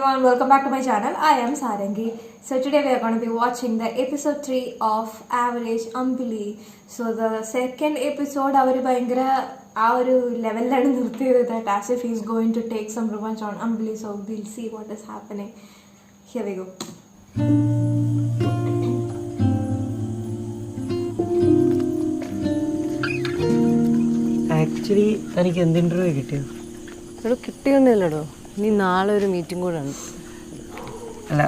everyone, welcome back to my channel. I am Sarangi. So today we are going to be watching the episode 3 of Average Ambili. So the second episode avaru bayangara aa oru level lanu nirthiyadu that as if he is going to take some revenge on Ambili. So we'll see what is happening. Here we go. Actually തനിക്ക് എന്ത് interview കിട്ടിയോ? ഇവിടെ കിട്ടിയൊന്നുമില്ലടോ, നീ നാളെ ഒരു meeting കൂടെ ഉണ്ട്. അല്ല,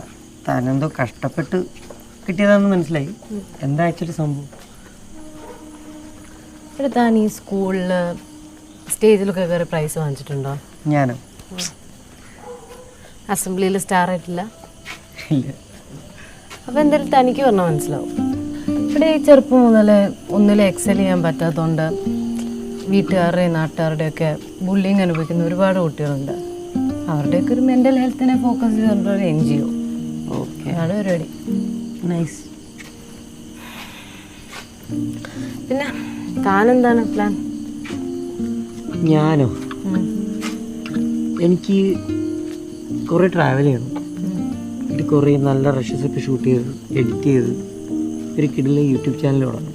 താനെന്തോ കഷ്ടപ്പെട്ട് കിട്ടിയതാണെന്ന് മനസ്സിലായി. എന്താ ആക്ച്വലി സംഭവം? ഇവിടെ താൻ ഈ സ്കൂളിൽ സ്റ്റേജിലൊക്കെ കയറി പ്രൈസ് വാങ്ങിച്ചിട്ടുണ്ടോ? ഞാനോ? അസംബ്ലിയിൽ സ്റ്റാർ ആയിട്ടില്ല? ഇല്ല. അപ്പോൾ എന്തായാലും തനിക്ക് പറഞ്ഞാൽ മനസ്സിലാവും. ഇവിടെ ഈ ചെറുപ്പം മുതലേ ഒന്നിലും എക്സൽ ചെയ്യാൻ പറ്റാത്തതുകൊണ്ട് വീട്ടുകാരുടെയും നാട്ടുകാരുടെയൊക്കെ ബുള്ളിങ് അനുഭവിക്കുന്ന ഒരുപാട് കുട്ടികളുണ്ട്. അവരുടെയൊക്കെ ഒരു മെൻ്റൽ ഹെൽത്തിനെ ഫോക്കസ് ചെയ്തുകൊണ്ട് ഒരു NGO. ഓക്കെ, അതാണ് പരിപാടി. നൈസ്. പിന്നെ താനെന്താണ് പ്ലാൻ? ഞാനോ? എനിക്ക് കുറേ ട്രാവൽ ചെയ്യണം. എനിക്ക് കുറേ നല്ല റഷസൊക്കെ ഷൂട്ട് ചെയ്ത് എഡിറ്റ് ചെയ്ത് ഒരു കിടിലെ യൂട്യൂബ് ചാനൽ തുടങ്ങണം.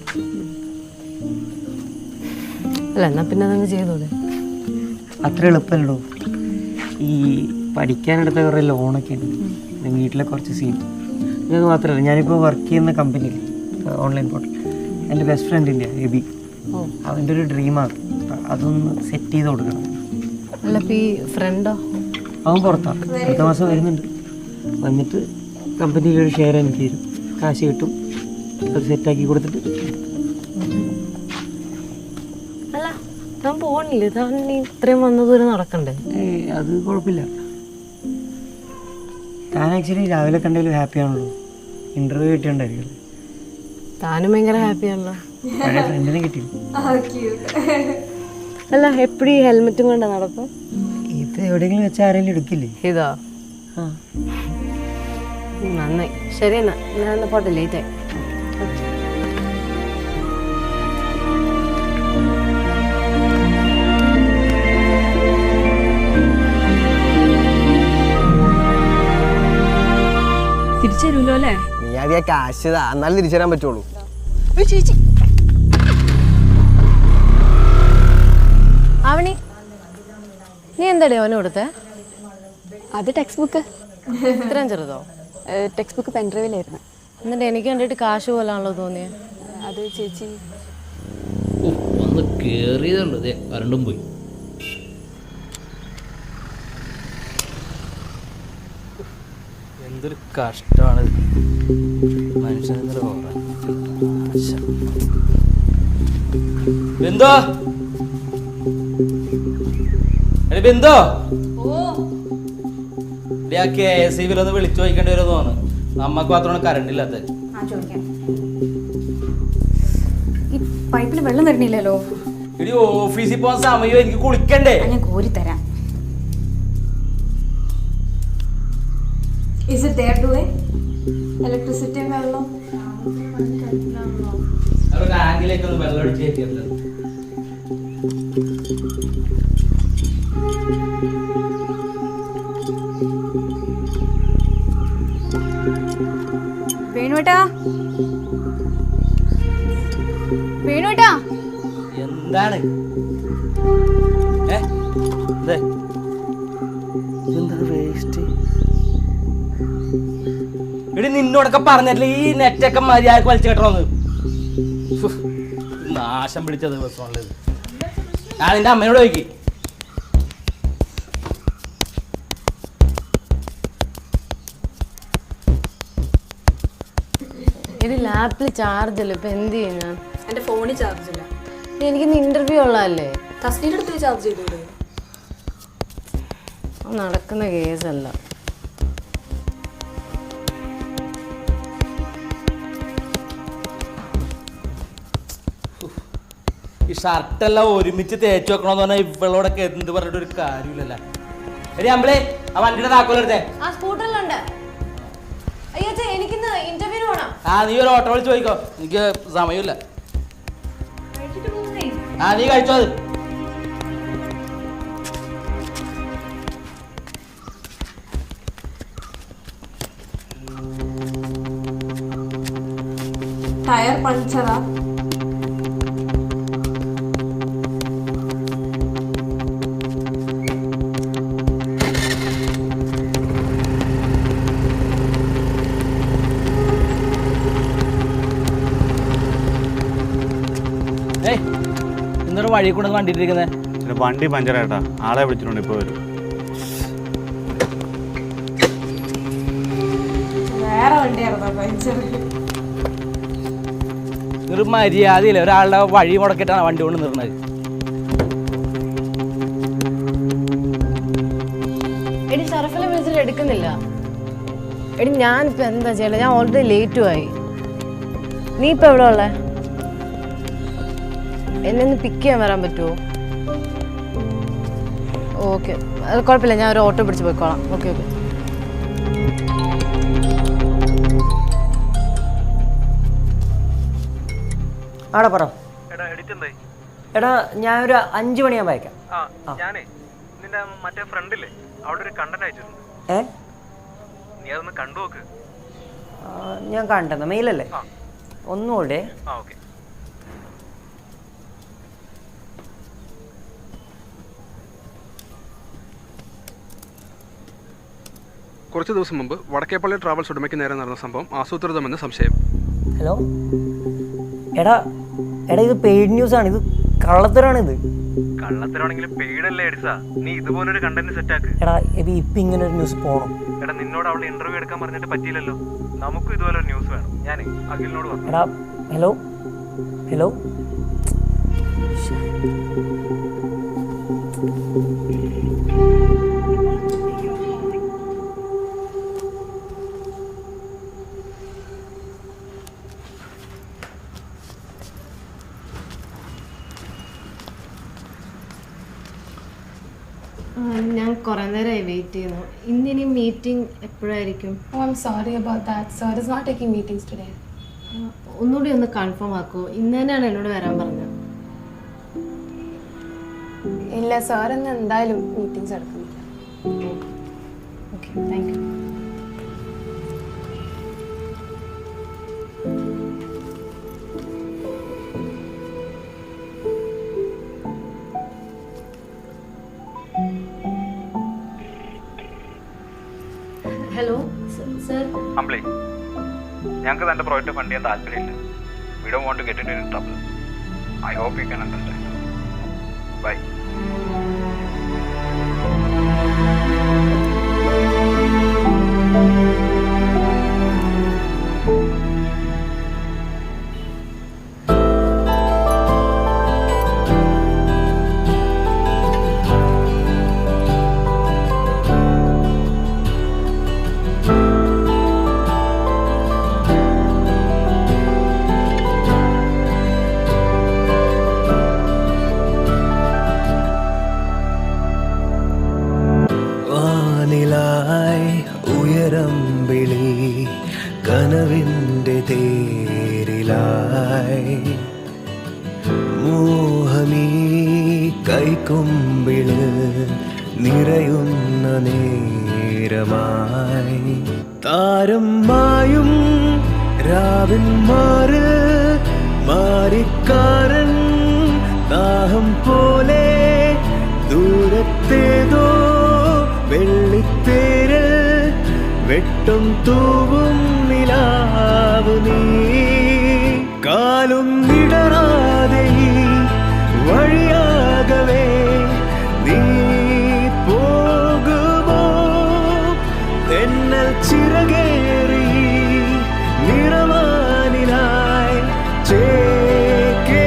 അല്ല, എന്നാൽ പിന്നെ അതങ്ങ് ചെയ്തോളൂ. അത്ര എളുപ്പമല്ലോ. ഈ പഠിക്കാനെടുത്ത കുറേ ലോണൊക്കെ ഉണ്ട്, വീട്ടിലെ കുറച്ച് സീൻ. ഇതൊന്നും മാത്രമല്ല, ഞാനിപ്പോൾ വർക്ക് ചെയ്യുന്ന കമ്പനിയിൽ ഓൺലൈൻ പോർട്ടൽ എൻ്റെ ബെസ്റ്റ് ഫ്രണ്ടിൻ്റെ എബി, അവൻ്റെ ഒരു ഡ്രീമാണ്. അതൊന്ന് സെറ്റ് ചെയ്ത് കൊടുക്കണം. അല്ല, ഇപ്പോൾ ഈ ഫ്രണ്ടോ? അവൻ പുറത്താണ്, അടുത്ത മാസം വരുന്നുണ്ട്. വന്നിട്ട് കമ്പനിയിലൊരു ഷെയർ എനിക്ക് തരും, കാശ് കിട്ടും. അത് സെറ്റാക്കി കൊടുത്തിട്ട് താൻ പോകണില്ലേ? താൻ നീ ഇത്രയും വന്ന ദൂരം നടക്കണ്ടേ? അത് കുഴപ്പമില്ല. താൻ ആക്ച്വലി രാവിലെ കണ്ടെങ്കിലും ഹാപ്പിയാണല്ലോ. ഇൻ്റർവ്യൂ കിട്ടിയോണ്ടായിരിക്കും. താനും ഭയങ്കര ഹാപ്പിയാണല്ലോ. പഴയ ഫ്രണ്ടിനെ കിട്ടി. അല്ല, എപ്പോഴും ഈ ഹെൽമെറ്റും കൊണ്ടാ നടക്കും? ഇത് എവിടെയെങ്കിലും വെച്ചാൽ ആരെങ്കിലും എടുക്കില്ലേ? ഇതാ? ആ, നന്നായി. ശരി, എന്നാ ഞാൻ പോട്ടെ, ലേറ്റായി. തിരിച്ചുതരുമല്ലോ അല്ലേ? നീ ആദ്യം കാശ് എന്നാലും തിരിച്ചു തരാൻ പറ്റുള്ളൂ. ചേച്ചി ആവണി, നീ എന്താടേ അവന് കൊടുത്തേ? അത് ടെക്സ്റ്റ് ബുക്ക്. ഇത്രയും ചെറുതോ? ടെക്സ്റ്റ് ബുക്ക് പെൻഡ്രൈവിലായിരുന്നു. എന്നിട്ട് എനിക്ക് കണ്ടിട്ട് കാശ് പോലാണല്ലോ തോന്നിയത്. അത് ചേച്ചി വന്ന് കേറിയതുണ്ട്, അതെ കരണ്ടും പോയി. എന്തൊരു കഷ്ടമാണ് മനുഷ്യനെന്തോ. ബിന്ദു, ബിന്ദു, KSEBിൽ ഒന്ന് വിളിച്ചു ചോദിക്കേണ്ടി വരും തോന്നുന്നു. നമ്മക്ക് മാത്രമാണ് കറണ്ട് ഇല്ലാത്ത. ഈ പൈപ്പിൽ വെള്ളം തരണില്ലല്ലോ. ഇടി ഓഫീസിൽ പോകാൻ സമയം, എനിക്ക് കുളിക്കണ്ടേ? ഞാൻ കോരി തരാം. Is it there doing electricity വെള്ളം? ടാങ്കിലേക്ക് ഒന്ന് വെള്ളം അടിച്ച് കയറ്റിയല്ലോ. വേണുവേട്ടാ, വേണുവേട്ടാ, എന്താണ് എന്താണ് വേസ്റ്റ്? എടി, നിന്നോടൊക്കെ പറഞ്ഞിട്ടില്ല ഈ നെറ്റൊക്കെ മര്യാദക്ക് വലിച്ചു കെട്ടണമെന്ന്. നാശം പിടിച്ച ദിവസമാണത്. ഞാൻ നിന്റെ അമ്മയോട് ചോദിക്കും. ഇത് ലാപ്പിൽ ചാർജ് അല്ലേ, ഇപ്പൊ എന്ത് ചെയ്യും ഞാൻ? എന്റെ ഫോണിൽ ചാർജ് ഇല്ല. എനിക്കിന്ന് ഇന്റർവ്യൂ ഉള്ളതല്ലേ. തസ്ലീൻ്റെ അടുത്ത് ചാർജ് ചെയ്തോളൂ. നടക്കുന്ന കേസല്ല. ഈ ഷർട്ടെല്ലാം ഒരുമിച്ച് തേച്ച് വെക്കണമെന്ന് പറഞ്ഞാൽ ഇവളോടൊക്കെ എന്ത് പറഞ്ഞിട്ട് ഒരു കാര്യമില്ലല്ലോ. എടി അമ്പളേ, ആ വണ്ടിയുടെ താക്കോലെടുത്തേ. ആ സ്കൂട്ടറിലുണ്ട്. അയ്യോ, എനിക്കിന്ന് ഇന്റർവ്യൂ വേണം. നീ ഒരു ഓട്ടോ വിളിച്ച് ചോദിക്കോ, എനിക്ക് സമയമില്ല. നീ കഴിച്ചോ അത്. ടയർ പഞ്ചറാ. ഇന്നൊരു വഴി കൊണ്ട് വണ്ടിട്ടിരിക്കുന്നത്. വണ്ടി പഞ്ചറായിട്ടാ, ആളെ വിളിച്ചിട്ടുണ്ട്, ഇപ്പോൾ വരും. വേറെ വണ്ടിയായിരുന്നോ പഞ്ചർ? ഒരു മര്യാദയില്ല, ഒരാളുടെ വഴി മുടക്കിയിട്ടാണ് വണ്ടി കൊണ്ട് നിർന്നത്. എടി ഷറഫിനെ വിളിച്ചിട്ട് എടുക്കുന്നില്ല. എടി ഞാനിപ്പോൾ എന്താ ചെയ്യല, ഞാൻ ഓൾറെഡി ലേറ്റും ആയി. നീ ഇപ്പം എവിടെ ഉള്ളേ? എന്നെ ഒന്ന് പിക്ക് ചെയ്യാൻ വരാൻ പറ്റുമോ? ഓക്കെ, അത് കുഴപ്പമില്ല, ഞാൻ ഒരു ഓട്ടോ പിടിച്ച് പോയിക്കോളാം. Okay okay. ആടാ പറ. എടാ ഞാനൊരു 5 മണിയാകുമ്പോൾ അയക്കാം. ഞാനേ നിന്റെ മറ്റേ ഫ്രണ്ടില്ലേ, അവിടെ ഒരു കണ്ടന്റ് അയച്ചിട്ടുണ്ട്. നീ അതൊന്ന് കണ്ടു നോക്ക്. ഞാൻ കണ്ടെന്ന മെയിലല്ലേ? ഒന്നുകൂടെ. ഓക്കെ. കുറച്ച് ദിവസം മുമ്പ് വടക്കേപ്പള്ളി ട്രാവൽസ് ഉടമയ്ക്ക് നേരെ നടന്ന സംഭവം ആസൂത്രിതമെന്ന് സംശയം. ഹലോ എടാ എടാ ഇത് പെയ്ഡ് ന്യൂസ് ആണ്, ഇത് കള്ളത്തരാണിത്. കള്ളത്തരാണെങ്കിലും പെയ്ഡല്ലേ എഡിസാ, നീ ഇതുപോലൊരു കണ്ടന്റ് സെറ്റാക്ക്. എടാ ഇപ്പം ഇങ്ങനെ ഒരു ന്യൂസ് പോകണം. എടാ നിന്നോട് അവളെ ഇന്റർവ്യൂ എടുക്കാൻ പറഞ്ഞിട്ട് പറ്റിയില്ലല്ലോ, നമുക്കും ഇതുപോലൊരു ന്യൂസ് വേണം. ഞാൻ അഖിലിനോട് പറഞ്ഞു. എടാ ഹലോ ഹലോ ഞാൻ കുറേ നേരമായി വെയിറ്റ് ചെയ്യുന്നു. ഇന്നിനി meeting എപ്പോഴായിരിക്കും? Oh, I'm sorry about that. Sir is not taking meetings today. ഒന്നുകൂടി ഒന്ന് കൺഫേം ആക്കുമോ? ഇന്ന് തന്നെയാണ് എന്നോട് വരാൻ പറഞ്ഞത്. ഇല്ല, സാർ ഇന്ന് എന്തായാലും മീറ്റിംഗ്സ് എടുക്കുന്നില്ല. Okay, thank you. Hello sir. Ambili, ഞങ്ങൾക്ക് തന്റെ പ്രോജക്റ്റ് ഫണ്ട് ചെയ്യാൻ താല്പര്യമില്ല. We don't want to get in trouble. I hope you can understand. Bye. ഉയരമ്പിളി കനവിൻ്റെ തേരിലായി മോഹമീ കൈക്കൊമ്പിള് നിറയുന്ന നേരമായി താരം മായും രാവിൻ മാറ് മാറിക്കാരൻ ദാഹം പോലെ ദൂരത്തേതോ വെള്ളിത്തേര് വെട്ടും തൂവും നിലാവ് നീ കാലും വിടരാതെ വഴിയാകവേ നീ പോകുമോ തെന്നൽ ചിറകേറി നിറവാനിനായി ചേക്കേറുമോ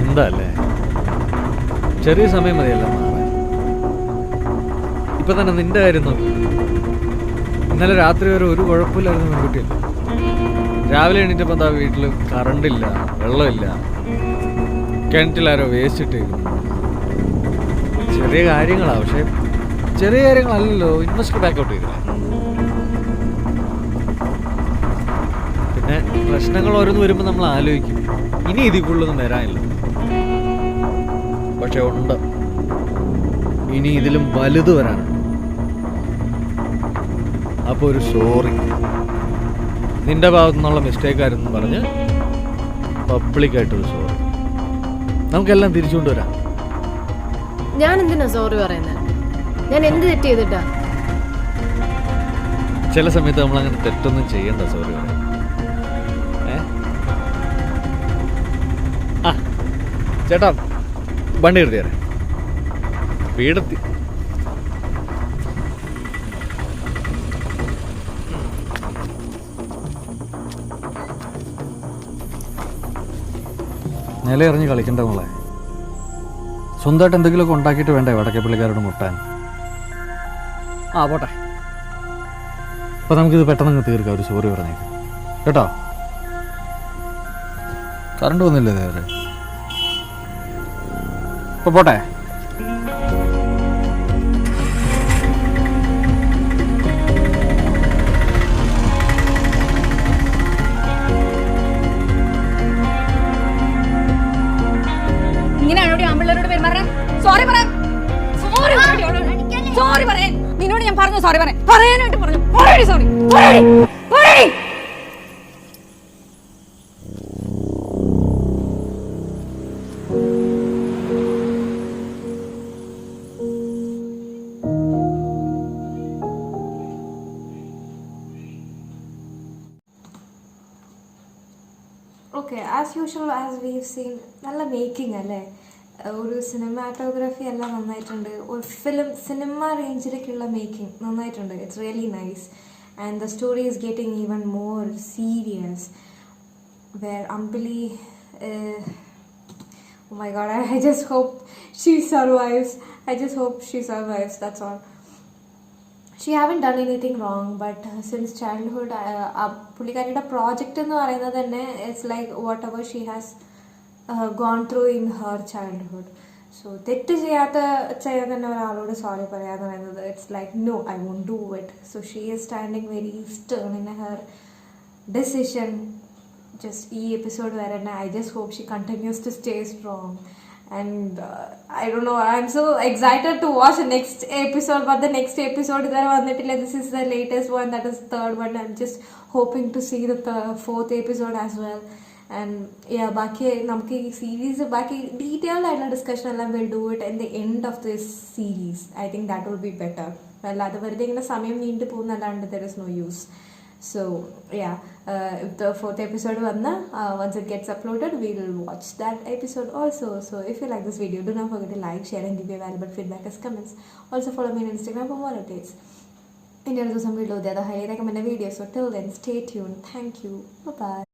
എന്താ അല്ലേ, ചെറിയ സമയം മതിയല്ലോ മാറാൻ. ഇപ്പൊ തന്നെ നിന്റെ കാര്യം നോക്കും. ഇന്നലെ രാത്രി വരെ ഒരു കുഴപ്പമില്ലായിരുന്നു പെൺകുട്ടിയല്ല. രാവിലെ എണീറ്റപ്പോൾ എന്താ വീട്ടിൽ കറണ്ടില്ല, വെള്ളമില്ല, കിണറ്റിലാരോ വേസ്റ്റ് ഇട്ടേക്കും. ചെറിയ കാര്യങ്ങളാണ്, പക്ഷെ ചെറിയ കാര്യങ്ങളല്ലല്ലോ. ഇൻവെസ്റ്റ് ബാക്കൗട്ട് ചെയ്തില്ല. പിന്നെ പ്രശ്നങ്ങൾ ഓരോന്ന് വരുമ്പോൾ നമ്മൾ ആലോചിക്കും ഇനി ഇതിൽ കൂടുതലൊന്നും വരാനില്ല. പക്ഷെ ഉണ്ട്, ഇനി ഇതിലും വലുത് വരാനുണ്ട്. അപ്പോൾ ഒരു സോറി, നിന്റെ ഭാഗത്തു നിന്നുള്ള മിസ്റ്റേക്ക് ആയിരുന്നു പറഞ്ഞ് പബ്ലിക്കായിട്ടൊരു സോറി. നമുക്കെല്ലാം തിരിച്ചുകൊണ്ടുവരാം. ഞാൻ എന്തിനാ സോറി പറയുന്നത്? ഞാൻ എന്ത് തെറ്റ് ചെയ്തിട്ടാ? ചില സമയത്ത് നമ്മളങ്ങനെ തെറ്റൊന്നും ചെയ്യണ്ട സോറി പറയാൻ. ആ ചേട്ടാ, വണ്ടി എടുത്തിയാറേ, വീടെത്തി. നിലയെറിഞ്ഞ് കളിക്കണ്ട മോളെ. സ്വന്തമായിട്ട് എന്തെങ്കിലുമൊക്കെ ഉണ്ടാക്കിയിട്ട് വേണ്ടേ വടക്കേ പുള്ളിക്കാരോട് മുട്ടാൻ. ആ പോട്ടെ, അപ്പോൾ നമുക്കിത് പെട്ടെന്ന് തീർക്കാം. ഒരു സോറി പറഞ്ഞേക്കാം കേട്ടോ. കറണ്ട് വന്നില്ലേ വേറെ? അപ്പോൾ പോട്ടെ. ഇങ്ങനെയാണോ ആമ്പിള്ളേരോട് പെരുമാറാൻ? സോറി പറയാൻ, സോറി പറയാൻ നിന്നോട് ഞാൻ പറഞ്ഞു. സോറി പറയാനായിട്ട് പറഞ്ഞു. Sorry. Okay, as usual as we have seen, നല്ല മേക്കിംഗ് അല്ലേ? ഒരു സിനിമാറ്റോഗ്രാഫി എല്ലാം നന്നായിട്ടുണ്ട്. ഒരു സിനിമ റേഞ്ചിലേക്കുള്ള മേക്കിംഗ് നന്നായിട്ടുണ്ട്. It's really nice. And the story is getting even more serious. Where Ambili, oh my god, I just hope she survives. That's all. She haven't done anything wrong, but since childhood, പുള്ളിക്കാരിയുടെ project എന്ന് പറയുന്നത് തന്നെ it's like whatever she has gone through in her childhood. So തെറ്റ് ചെയ്യാൻ തന്നെ ഒരാളോട് sorry പറയാന്ന് പറയുന്നത് it's like no, I won't do it. So she is standing very stern in her decision. Just ഈ എപ്പിസോഡ് വരെ തന്നെ I just hope she continues to stay strong. And I don't know, I'm so excited to watch the next episode, but the next episode this is the latest one, that is the third one. I'm just hoping to see the fourth episode as well. And yeah, baki namki series baki detailed discussion alla will do it in the end of this series. I think that will be better. Well, adu varade ingane samayam neendi povunallande there is no use. So yeah, if the fourth episode vanna once it gets uploaded, we will watch that episode also. So if you like this video, do not forget to like, share and give your valuable feedback as comments. Also follow me on Instagram for more updates. In your some video, the highly recommended videos. So till then, stay tuned. Thank you. Bye bye.